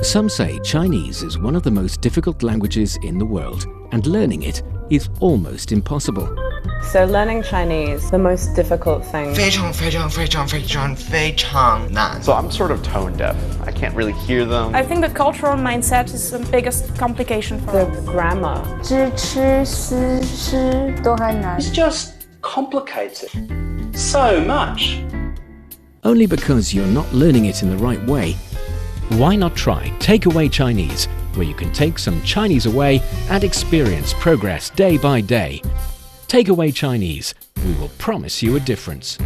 Some say Chinese is one of the most difficult languages in the world, and learning it is almost impossible. So learning Chinese, the most difficult thing. 非常难 So I'm sort of tone deaf. I can't really hear them. I think the cultural mindset is the biggest complication for The us. grammar. 知吃思诗都很难 It's just complicated. So much. Only because you're not learning it in the right way. Why not try Takeaway Chinese, where you can take some Chinese away and experience progress day by day. Takeaway Chinese, we will promise you a difference.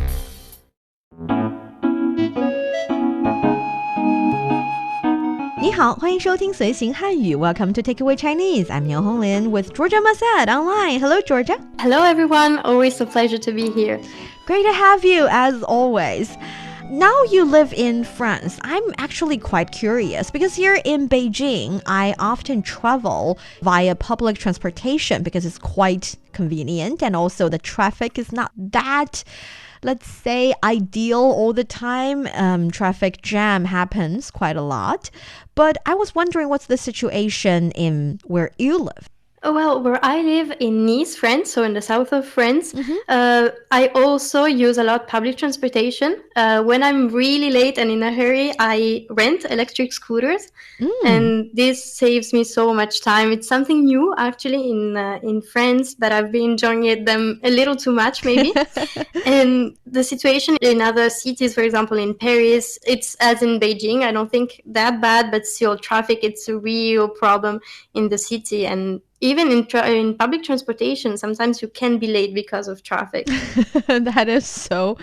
你好，欢迎收听随行汉语 Welcome to Takeaway Chinese. I'm Niu Honglin with Georgia Massad online. Hello, Georgia. Hello, everyone. Always a pleasure to be here. Great to have you, as always. Now you live in France. I'm actually quite curious because here in Beijing, I often travel via public transportation because it's quite convenient and also the traffic is not that, let's say, ideal all the time. Traffic jam happens quite a lot. But I was wondering what's the situation in where you live? Oh, well, where I live in Nice, France, so in the south of France, I also use a lot public transportation. When I'm really late and in a hurry, I rent electric scooters, and this saves me so much time. It's something new, actually, in France, but I've been enjoying them a little too much, maybe. And the situation in other cities, for example, in Paris, it's as in Beijing. I don't think that bad, but still, traffic, it's a real problem in the city. And even in public transportation, sometimes you can be late because of traffic. That is so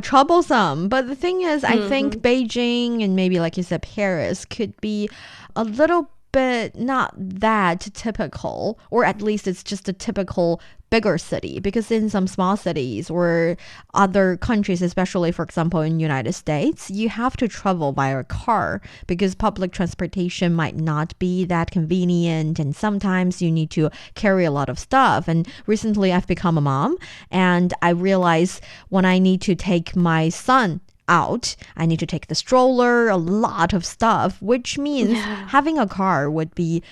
troublesome. But the thing is, I think Beijing and maybe, like you said, Paris could be a little bit not that typical, or at least it's just a typical bigger city, because in some small cities or other countries, especially for example in United States, you have to travel by a car because public transportation might not be that convenient, and sometimes you need to carry a lot of stuff. And recently I've become a mom, and I realize when I need to take my son out, I need to take the stroller, a lot of stuff, which means having a car would be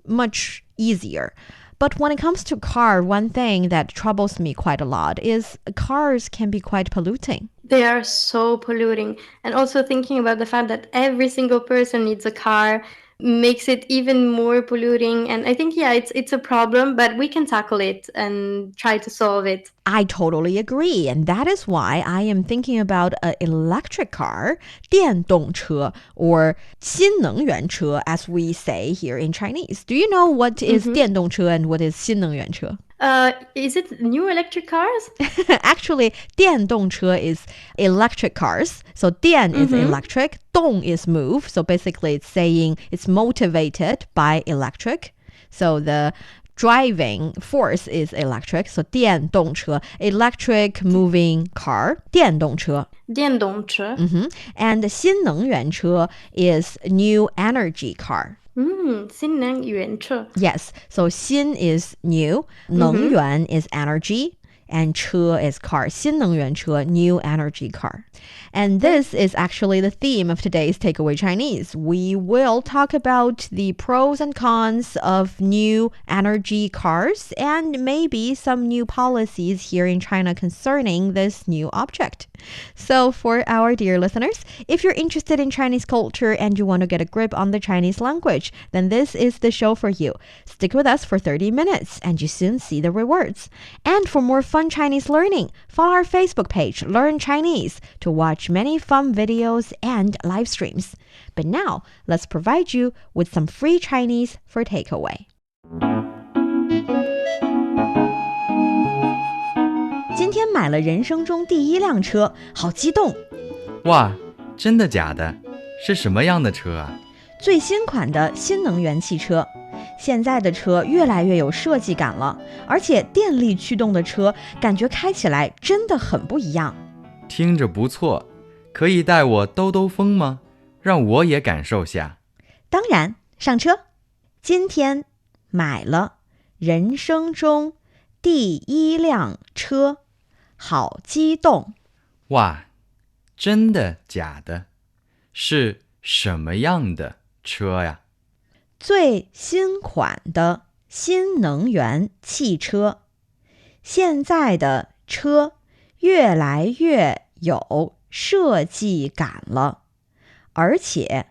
much easier. But when it comes to car, one thing that troubles me quite a lot is cars can be quite polluting. They are so polluting. And also thinking about the fact that every single person needs a car makes it even more polluting. And I think, it's a problem, but we can tackle it and try to solve it. I totally agree. And that is why I am thinking about an electric car, 电动车, or 新能源车, as we say here in Chinese. Do you know what is 电动车 and what is 新能源车? Is it new electric cars? Actually, 电动车 is electric cars. So 电 is electric, 动 is move. So basically it's saying it's motivated by electric. So the driving force is electric. So 电动车, electric moving car, 电动车. 电动车. And 新能源车 is new energy car. 新能源车. Yes, so 新 is new, 能源 is energy, and 车 is car. 新能源车, new energy car. And this is actually the theme of today's Takeaway Chinese. We will talk about the pros and cons of new energy cars and maybe some new policies here in China concerning this new object. So for our dear listeners, if you're interested in Chinese culture and you want to get a grip on the Chinese language, then this is the show for you. Stick with us for 30 minutes and you soon see the rewards. And for more fun Chinese learning, follow our Facebook page, Learn Chinese, to watch many fun videos and live streams. But now, let's provide you with some free Chinese for takeaway. 今天买了人生中第一辆车，好激动！哇，真的假的？是什么样的车啊？最新款的新能源汽车。现在的车越来越有设计感了，而且电力驱动的车感觉开起来真的很不一样。听着不错，可以带我兜兜风吗？让我也感受下。当然，上车。今天买了人生中第一辆车，好激动！哇，真的假的？是什么样的车呀？最新款的新能源汽车。现在的车越来越有设计感了，而且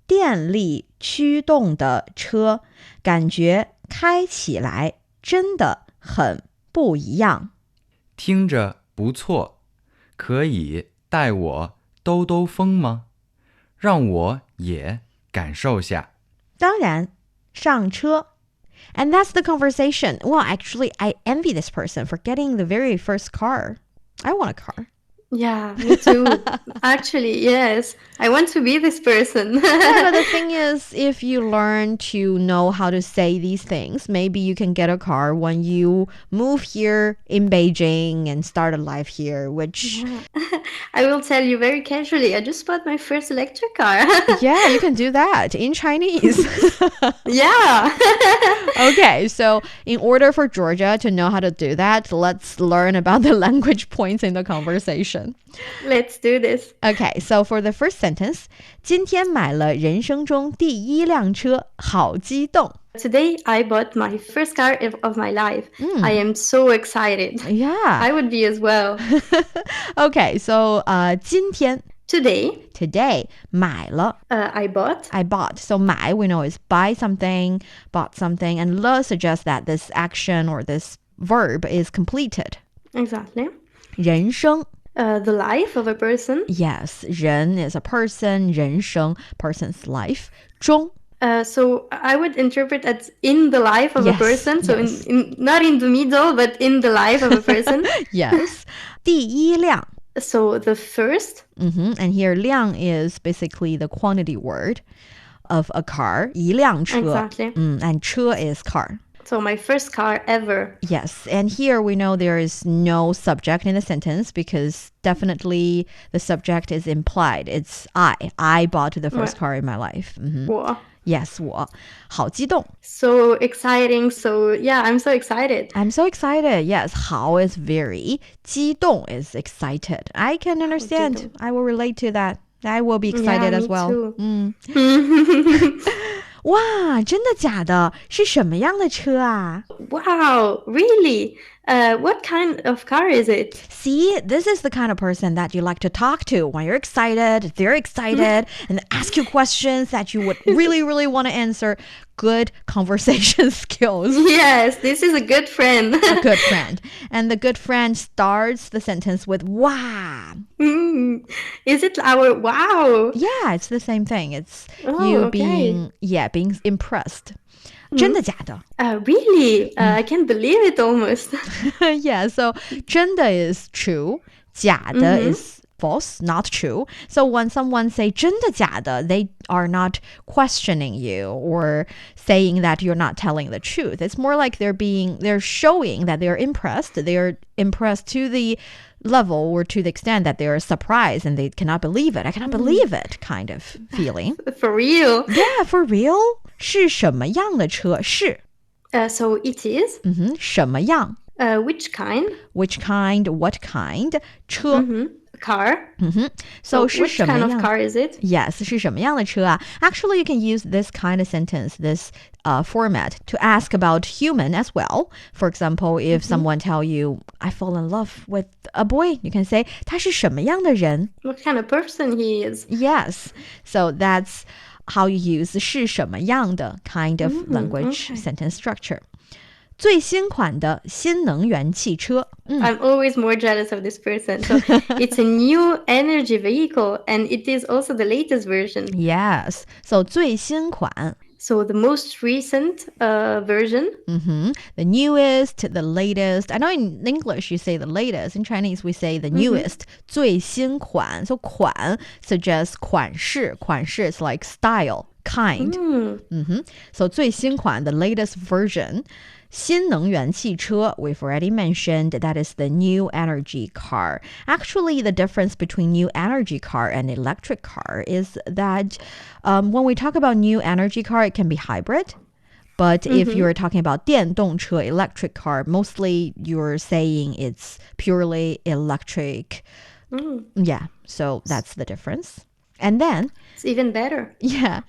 电力驱动的车感觉开起来真的很不一样。听着不错，可以带我兜兜风吗？让我也感受下。当然，上车。And that's the conversation. Well, actually, I envy this person for getting the very first car. I want a car. Yeah, me too. Actually, yes. I want to be this person. Yeah, but the thing is, if you learn to know how to say these things, maybe you can get a car when you move here in Beijing and start a life here, which... I will tell you very casually, I just bought my first electric car. Yeah, you can do that in Chinese. Yeah. Okay, so in order for Georgia to know how to do that, let's learn about the language points in the conversation. Let's do this. Okay, so for the first sentence, 今天买了人生中第一辆车，好激动。Today, I bought my first car of my life. I am so excited. Yeah. I would be as well. Okay, so 今天 Today, 买了 I bought. So 买 we know is buy something, bought something, and 了 suggests that this action or this verb is completed. Exactly. 人生 The life of a person. Yes, 人 is a person, 人生 person's life. 中 So I would interpret as in the life of a person. So yes. Not in the middle, but in the life of a person. Yes. 第一辆 So the first. And here 辆 is basically the quantity word of a car. 一辆车 Exactly. And 车 is car. So my first car ever. Yes, and here we know there is no subject in the sentence because definitely the subject is implied. It's I. I bought the first car in my life. 我 Yes, 我好激动 So exciting. So yeah, I'm so excited. I'm so excited. Yes, 好 is very. 激动 is excited. I can understand. I will relate to that. I will be excited Yeah, as me well. too. 哇，真的假的？是什么样的车啊？ Wow, really? What kind of car is it? See, this is the kind of person that you like to talk to when you're excited, they're excited, and ask you questions that you would really, really want to answer. Good conversation skills. Yes, this is a good friend. A good friend. And the good friend starts the sentence with wow. Is it our wow? Yeah, it's the same thing. It's Oh, you okay. being impressed. 真的假的？ Really? I can't believe it almost. Yeah, so 真的 is true, 假的 is false, not true. So when someone say 真的假的, they are not questioning you or saying that you're not telling the truth. It's more like they're showing that they're impressed. They're impressed to the level or to the extent that they're surprised and they cannot believe it. I cannot believe it kind of feeling. For real? Yeah, for real? 是什么样的车？是 So it is? 什么样 Which kind? Which kind? What kind? 车 Car? So 是 which 什么 kind 样 of car is it? Yes, 是什么样的车啊 Actually, you can use this kind of sentence, this format, to ask about human as well. For example, if someone tell you, I fall in love with a boy, you can say, 他是什么样的人 What kind of person he is? Yes, so that's how you use 是什么样的 kind of language sentence structure. 最新款的新能源汽车 I'm always more jealous of this person. So it's a new energy vehicle and it is also the latest version. Yes, so 最新款 So the most recent version. The newest, the latest. I know in English you say the latest. In Chinese we say the newest. 最新款. So 款 suggests 款式. 款式 is like style, kind. So 最新款, the latest version. 新能源汽车, we've already mentioned that is the new energy car. Actually, the difference between new energy car and electric car is that when we talk about new energy car, it can be hybrid. But if you're talking about 电动车, electric car, mostly you're saying it's purely electric. Yeah, so that's the difference. And then, It's even better. yeah,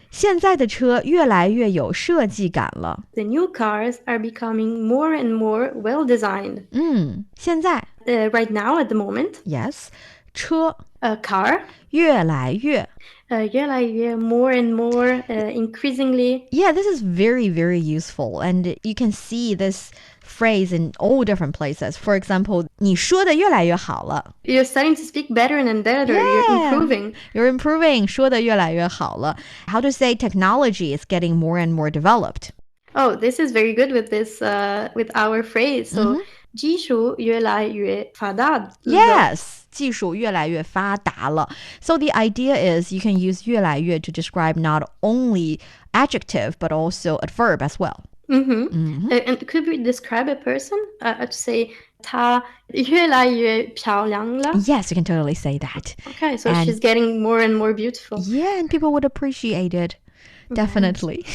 现在的车越来越有设计感了。The new cars are becoming more and more well designed. 现在 Right now, at the moment, yes, 车 a car 越来越越来越 more and more increasingly. Yeah, this is very, very useful. And you can see this phrase in all different places. For example, 你说的越来越好了。 You're starting to speak better and better. Yeah. You're improving. You're improving. 说的越来越好了。How to say technology is getting more and more developed. Oh, this is very good with this with our phrase. So, 技术越来越发达了。 Yes. 技术越来越发达了. So the idea is you can use 越来越 to describe not only adjective but also a verb as well. And could we describe a person? To say 她越来越漂亮了. Yes, you can totally say that. Okay, so And- she's getting more and more beautiful. Yeah, and people would appreciate it. Definitely.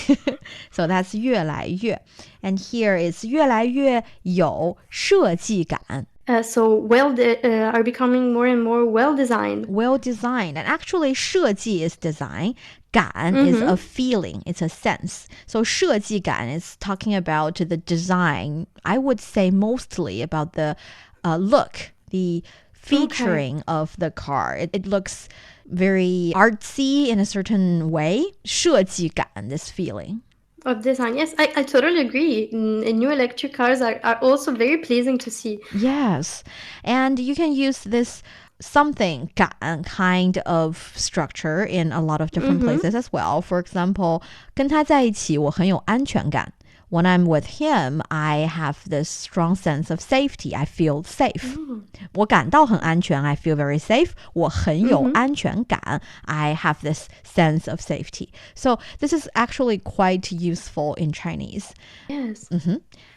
So that's 越来越. And here is 越来越有设计感. So are becoming more and more well designed. Well designed. And actually 设计 is design. 感 is a feeling. It's a sense. So 设计感 is talking about the design. I would say mostly about the look, the featuring of the car. It looks very artsy in a certain way. 设计感, this feeling. Of design, yes, I totally agree. New electric cars are also very pleasing to see. Yes. And you can use this something 感 kind of structure in a lot of different places as well. For example, 跟他在一起我很有安全感. When I'm with him, I have this strong sense of safety. I feel safe. 我感到很安全. I feel very safe. 我很有安全感. I have this sense of safety. So this is actually quite useful in Chinese. Yes.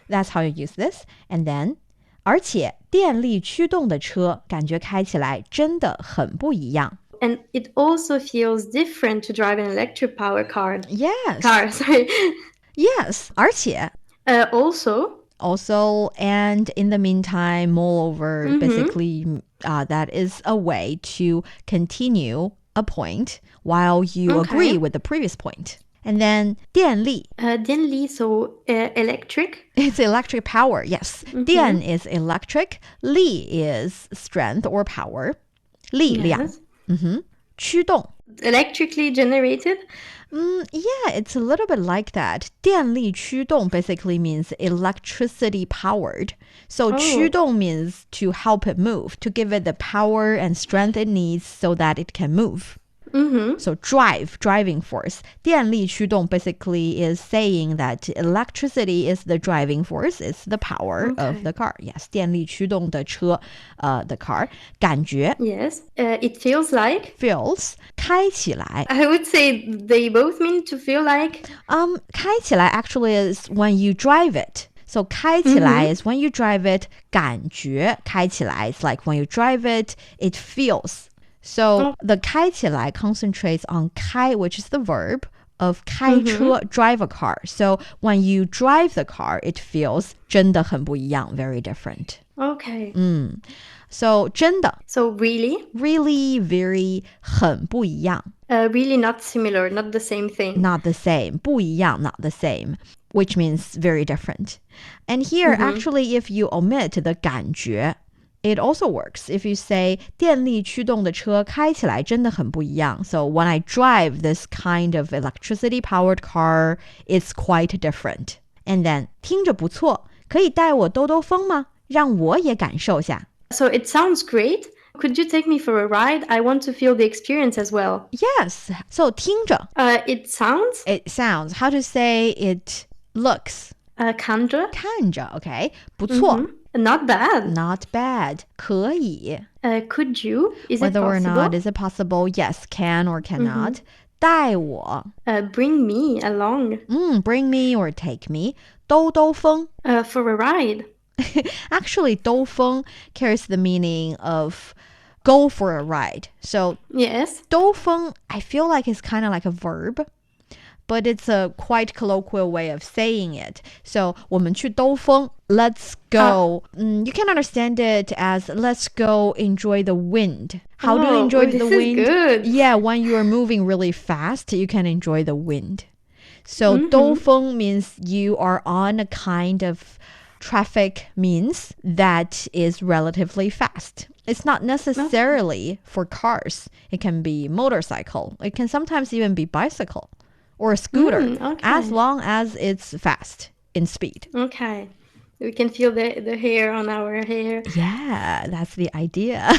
That's how you use this. And then, 而且电力驱动的车感觉开起来真的很不一样. And it also feels different to drive an electric power car. Yes. Car, sorry. Yes. 而且 Also, and in the meantime, moreover, basically, that is a way to continue a point while you agree with the previous point. And then 电力 diànlì, so electric. It's electric power, yes. 电 is electric. 力 is strength or power. 力量 Yes. 驱动 Electrically generated. Yeah, it's a little bit like that. 电力驱动 basically means electricity powered. So 驱动 means to help it move, to give it the power and strength it needs so that it can move. So driving force. 电力驱动 basically is saying that electricity is the driving force, it's the power of the car. Yes, 电力驱动的车, the car. 感觉 Yes. It feels like. feels 开起来 I would say they both mean to feel like. 开起来 actually is when you drive it. So 开起来 is when you drive it. 感觉开起来 is like when you drive it, it feels. So the 开起来 concentrates on 开, which is the verb of 开车, drive a car. So when you drive the car, it feels 真的很不一样, very different. Okay. So 真的 So really? really very 很不一样. Really not similar, not the same thing. Not the same. 不一样, not the same. Which means very different. And here, actually, if you omit the 感觉, it also works. If you say 电力驱动的车开起来真的很不一样. So when I drive this kind of electricity powered car, it's quite different. And then 听着不错，可以带我兜兜风吗？让我也感受下。 So it sounds great. Could you take me for a ride? I want to feel the experience as well. Yes. So 听着 It sounds. it sounds. How to say it looks? 看着. 看着 okay. 不错 Not bad. Not bad. 可以 Could you? Is Whether it or possible? not is it possible? Yes, can or cannot. 带我 Bring me along bring me or take me. 兜兜风 for a ride. Actually, 兜风 carries the meaning of go for a ride. So Yes. 兜风 I feel like it's kind of like a verb. but it's a quite colloquial way of saying it. So 我们去兜风 let's go. You can understand it as let's go enjoy the wind. How do you enjoy the wind? Good. Yeah, when you are moving really fast, you can enjoy the wind. So 兜风 means you are on a kind of traffic means that is relatively fast. It's not necessarily for cars. It can be motorcycle. It can sometimes even be bicycle or a scooter, as long as it's fast in speed. Okay. We can feel the hair on our hair. Yeah, that's the idea.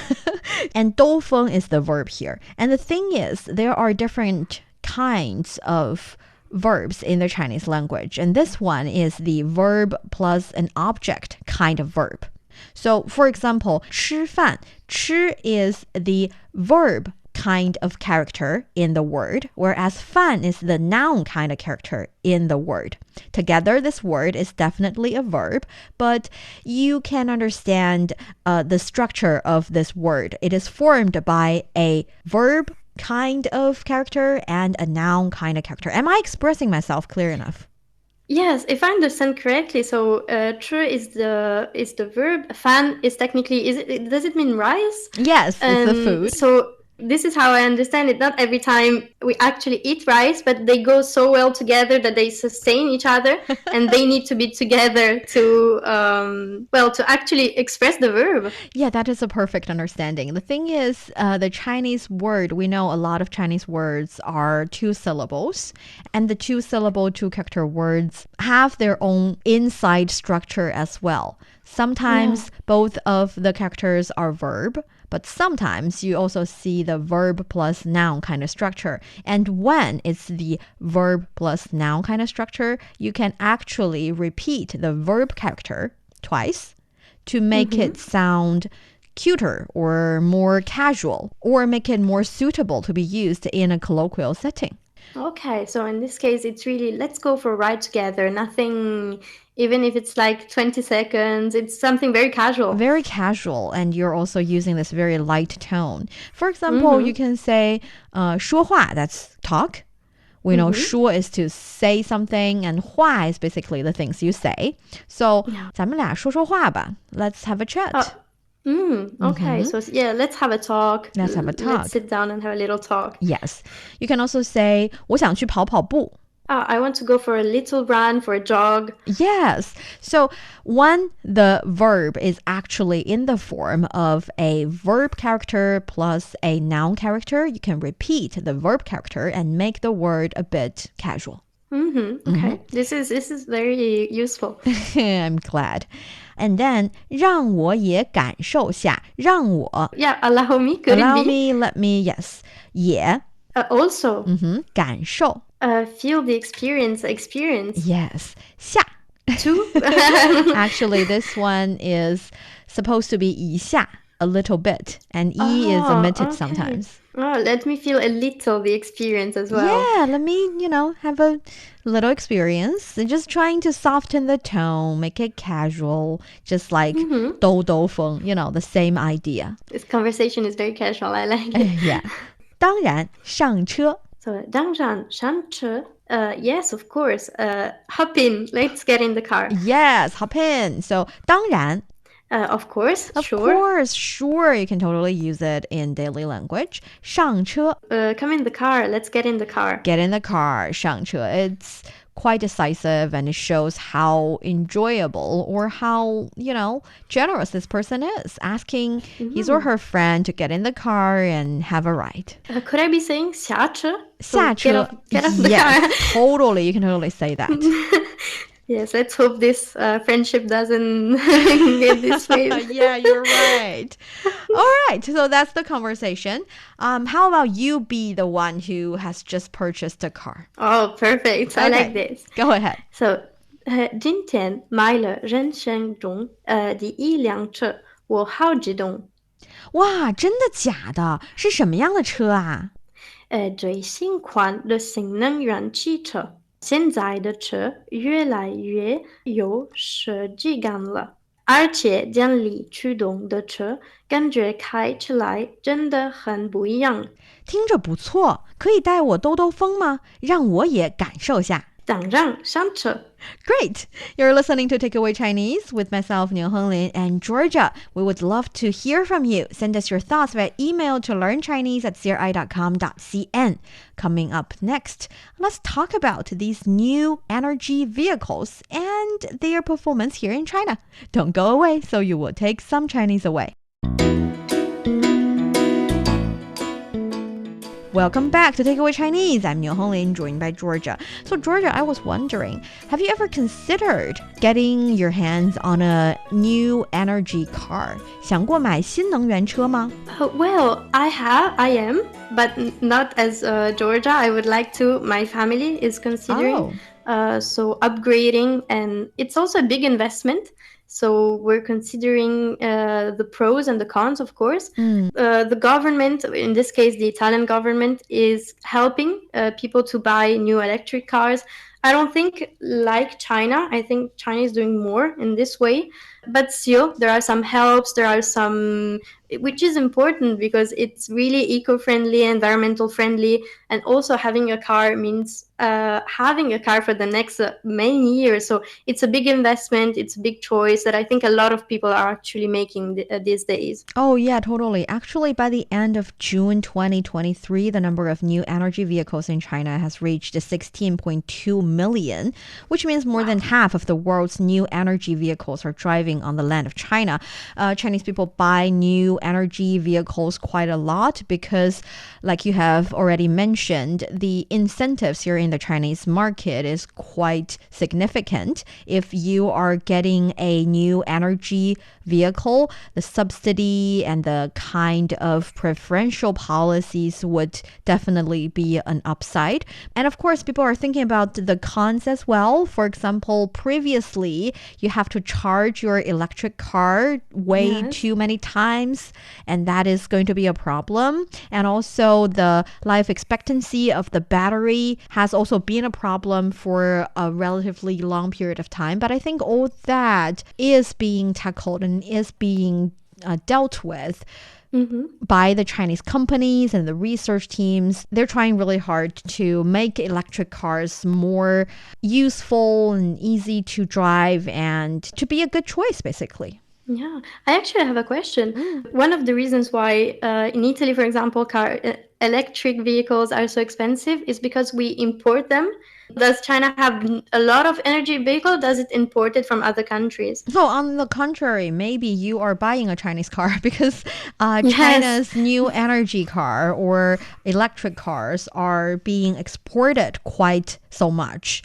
And 兜风 is the verb here. And the thing is, there are different kinds of verbs in the Chinese language. And this one is the verb plus an object kind of verb. So, for example, 吃饭, 吃 is the verb kind of character in the word, whereas 饭 is the noun kind of character in the word. Together, this word is definitely a verb, but you can understand the structure of this word. It is formed by a verb kind of character and a noun kind of character. Am I expressing myself clear enough? Yes, if I understand correctly, so 吃 is the verb. 饭 is technically does it mean rice? Yes, it's the food. So this is how I understand it. Not every time we actually eat rice, but they go so well together that they sustain each other, and they need to be together to to actually express the verb. Yeah, that is a perfect understanding. The thing is, the Chinese word, we know a lot of Chinese words are 2 syllables, and the 2-syllable, 2-character words have their own inside structure as well. Sometimes both of the characters are verb, but sometimes you also see the verb plus noun kind of structure. And when it's the verb plus noun kind of structure, you can actually repeat the verb character twice to make it sound cuter or more casual, or make it more suitable to be used in a colloquial setting. Okay, so in this case, it's really, let's go for a ride together. Nothing, even if it's like 20 seconds, it's something very casual. Very casual, and you're also using this very light tone. For example, you can say 说话, that's talk. We know 说 is to say something, and 话 is basically the things you say. So, 咱们俩说说话吧. Let's have a chat. Okay, so yeah, let's have a talk. Let's have a talk. Let's sit down and have a little talk. Yes. You can also say 我想去跑跑步. I want to go for a little run, for a jog. Yes. So when the verb is actually in the form of a verb character plus a noun character, you can repeat the verb character and make the word a bit casual. Okay. This is very useful. I'm glad. And then 让我也感受下. 让我 Yeah, allow me. Could allow it be? me, let me, yes. 也 Also, 感受 feel the experience. Yes. 下 Too. Actually, this one is supposed to be 一下, a little bit, and is omitted sometimes. Oh, let me feel a little the experience as well. Yeah, let me, have a little experience. Just trying to soften the tone, make it casual, just like 兜兜风, the same idea. This conversation is very casual. I like it. Yeah. 当然上车 So, 当然上车. Yes, of course. Hop in. Let's get in the car. Yes, hop in. So 当然 Of course. Of sure. course, sure. You can totally use it in daily language. 上车 Come in the car. Let's get in the car. Get in the car. 上车 It's quite decisive, and it shows how enjoyable or how, generous this person is, asking his or her friend to get in the car and have a ride. Could I be saying 下车?下车 Get off the yes, car. totally. You can totally say that. Yes, let's hope this friendship doesn't get this way. Yeah, you're right. All right, so that's the conversation. How about you be the one who has just purchased a car? Oh, perfect. I like this. Go ahead. So, 今天买了人生中第一辆车，我好激动。哇，真的假的？是什么样的车啊？最新款的新能源汽车。现在的车越来越有设计感了，而且电力驱动的车感觉开起来真的很不一样。听着不错，可以带我兜兜风吗？让我也感受下。当然上车。Great! You're listening to Takeaway Chinese with myself, Niu Honglin, and Georgia. We would love to hear from you. Send us your thoughts via email to learnchinese@cri.com.cn. Coming up next, let's talk about these new energy vehicles and their performance here in China. Don't go away, so you will take some Chinese away. Welcome back to Takeaway Chinese. I'm Niu Honglin, joined by Georgia. So Georgia, I was wondering, have you ever considered getting your hands on a new energy car? 想过买新能源车吗？ Well, I am, but not as Georgia. I would like to. My family is considering so upgrading, and it's also a big investment. So we're considering the pros and the cons, of course. The government, in this case, the Italian government, is helping people to buy new electric cars. I don't think like China. I think China is doing more in this way. But still, there are some helps. There are some, which is important because it's really eco-friendly, environmental friendly. And also having a car means having a car for the next many years. So it's a big investment. It's a big choice that I think a lot of people are actually making these days. Oh, yeah, totally. Actually, by the end of June 2023, the number of new energy vehicles in China has reached 16.2 million, which means more than half of the world's new energy vehicles are driving on the land of China. Chinese people buy new energy vehicles quite a lot because, like you have already mentioned, the incentives here in the Chinese market is quite significant. If you are getting a new energy vehicle, the subsidy and the kind of preferential policies would definitely be an upside. And of course, people are thinking about the cons as well. For example, previously, you have to charge your electric car way too many times, and that is going to be a problem. And also, the life expectancy of the battery has also been a problem for a relatively long period of time. But I think all that is being tackled and is being dealt with by the Chinese companies and the research teams. They're trying really hard to make electric cars more useful and easy to drive and to be a good choice, basically. Yeah, I actually have a question. One of the reasons why in Italy, for example, electric vehicles are so expensive is because we import them. Does China have a lot of energy vehicle? Does it import it from other countries? So on the contrary, maybe you are buying a Chinese car because China's new energy car or electric cars are being exported quite so much.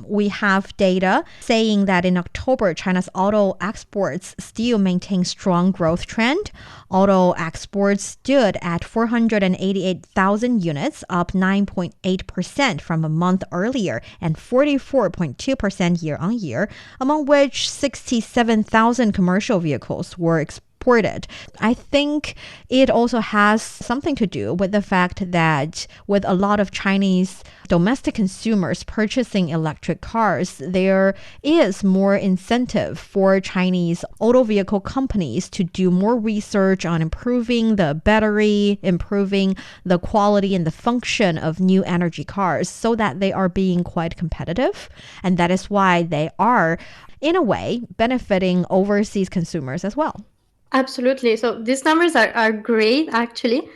We have data saying that in October, China's auto exports still maintain strong growth trend. Auto exports stood at 488,000 units, up 9.8% from a month earlier and 44.2% year on year, among which 67,000 commercial vehicles were exported. I think it also has something to do with the fact that with a lot of Chinese domestic consumers purchasing electric cars, there is more incentive for Chinese auto vehicle companies to do more research on improving the battery, improving the quality and the function of new energy cars so that they are being quite competitive. And that is why they are, in a way, benefiting overseas consumers as well. Absolutely. So these numbers are great, actually,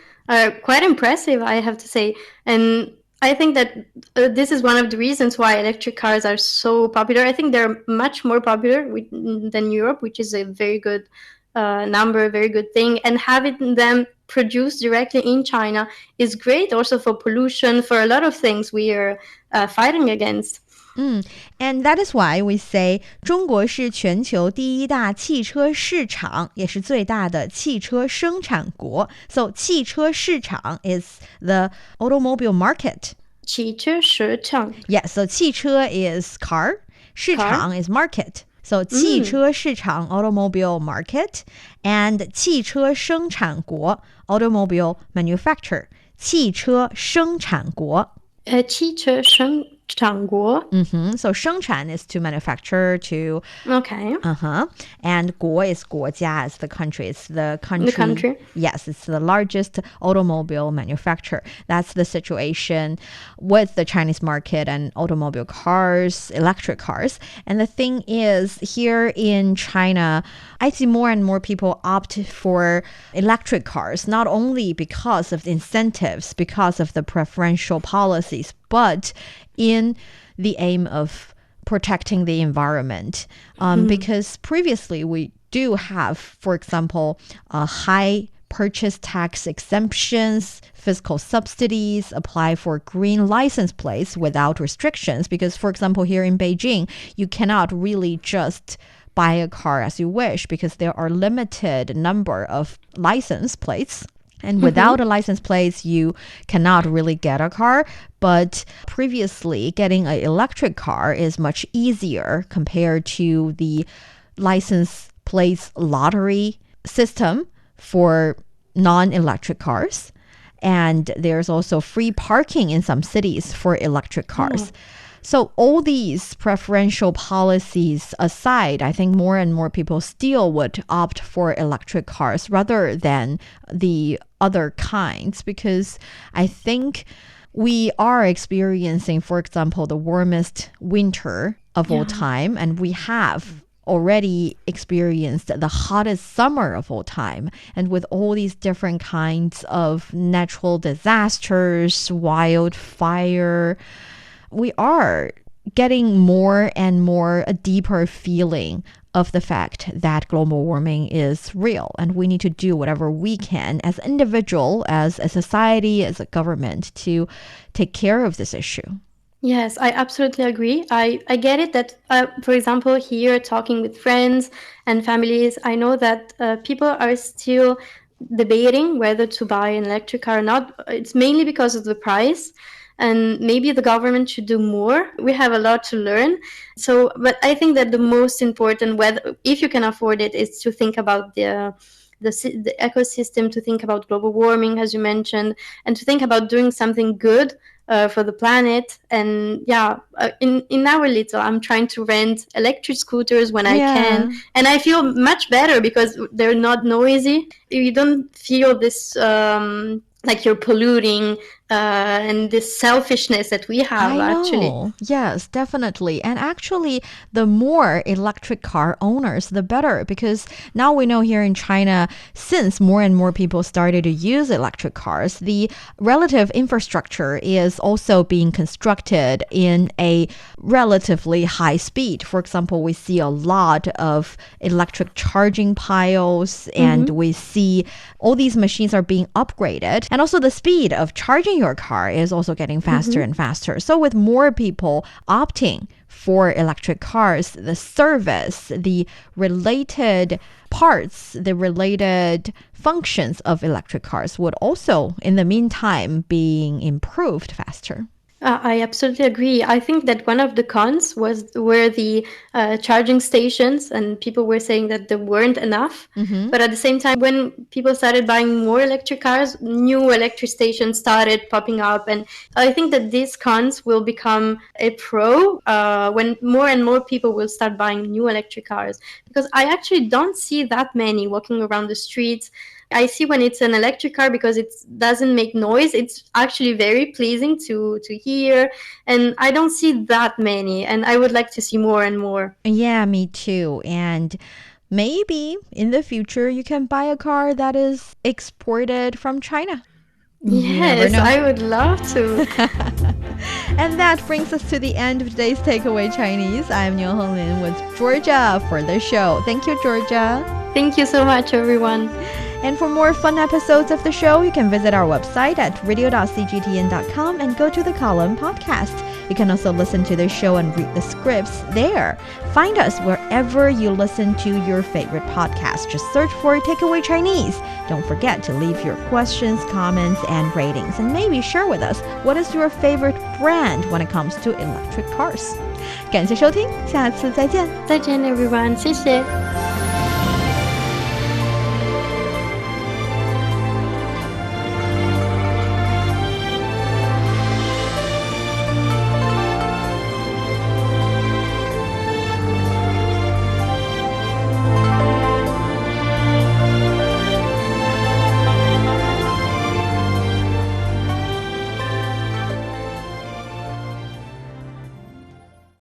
quite impressive, I have to say. And I think that this is one of the reasons why electric cars are so popular. I think they're much more popular than Europe, which is a very good number, very good thing. And having them produced directly in China is great also for pollution, for a lot of things we are fighting against. And that is why we say 中国是全球第一大汽车市场，也是最大的汽车生产国. So 汽车市场 is the automobile market. 汽车市场. Yeah, so 汽车 is car, 市场 is market. So 汽车市场 automobile market and 汽车生产国 automobile manufacturer. 汽车生产国. 汽车生产国. So 生产 is to manufacture, to Okay. And 国 is 国家, is the country. It's the country. The country. Yes, it's the largest automobile manufacturer. That's the situation with the Chinese market and automobile cars, electric cars. And the thing is, here in China, I see more and more people opt for electric cars, not only because of the incentives, because of the preferential policies, but in the aim of protecting the environment. Because previously we do have, for example, high purchase tax exemptions, fiscal subsidies, apply for green license plates without restrictions. Because, for example, here in Beijing, you cannot really just buy a car as you wish because there are limited number of license plates. And without a license plate, you cannot really get a car. But previously, getting an electric car is much easier compared to the license plates lottery system for non-electric cars. And there's also free parking in some cities for electric cars. So all these preferential policies aside, I think more and more people still would opt for electric cars rather than the other kinds, because I think we are experiencing, for example, the warmest winter of all time, and we have already experienced the hottest summer of all time. And with all these different kinds of natural disasters, wildfire, we are getting more and more a deeper feeling of the fact that global warming is real, and we need to do whatever we can as an individual, as a society, as a government to take care of this issue. Yes, I absolutely agree. I get it that, for example, here talking with friends and families, I know that people are still debating whether to buy an electric car or not. It's mainly because of the price. And maybe the government should do more. We have a lot to learn. So, but I think that the most important, whether if you can afford it, is to think about the ecosystem, to think about global warming, as you mentioned, and to think about doing something good for the planet. And in our little, I'm trying to rent electric scooters when I can, and I feel much better because they're not noisy. You don't feel this like you're polluting and this selfishness that we have. Actually. Yes, definitely. And actually, the more electric car owners, the better, because now we know here in China, since more and more people started to use electric cars, the relative infrastructure is also being constructed in a relatively high speed. For example, we see a lot of electric charging piles, and we see all these machines are being upgraded. And also the speed of charging your car is also getting faster and faster. So with more people opting for electric cars, the service, the related parts, the related functions of electric cars would also, in the meantime, being improved faster. I absolutely agree. I think that one of the cons were the charging stations, and people were saying that there weren't enough. But at the same time, when people started buying more electric cars, new electric stations started popping up. And I think that these cons will become a pro when more and more people will start buying new electric cars. Because I actually don't see that many walking around the streets. I see when it's an electric car because it doesn't make noise. It's actually very pleasing to hear. And I don't see that many. And I would like to see more and more. Yeah, me too. And maybe in the future, you can buy a car that is exported from China. Yes, I would love to. And that brings us to the end of today's Takeaway Chinese. I'm Niu Honglin with Georgia for the show. Thank you, Georgia. Thank you so much, everyone. And for more fun episodes of the show, you can visit our website at radio.cgtn.com and go to the column podcast. You can also listen to the show and read the scripts there. Find us wherever you listen to your favorite podcast. Just search for Takeaway Chinese. Don't forget to leave your questions, comments, and ratings. And maybe share with us what is your favorite brand when it comes to electric cars. 感谢收听，下次再见。再见 everyone， 谢谢。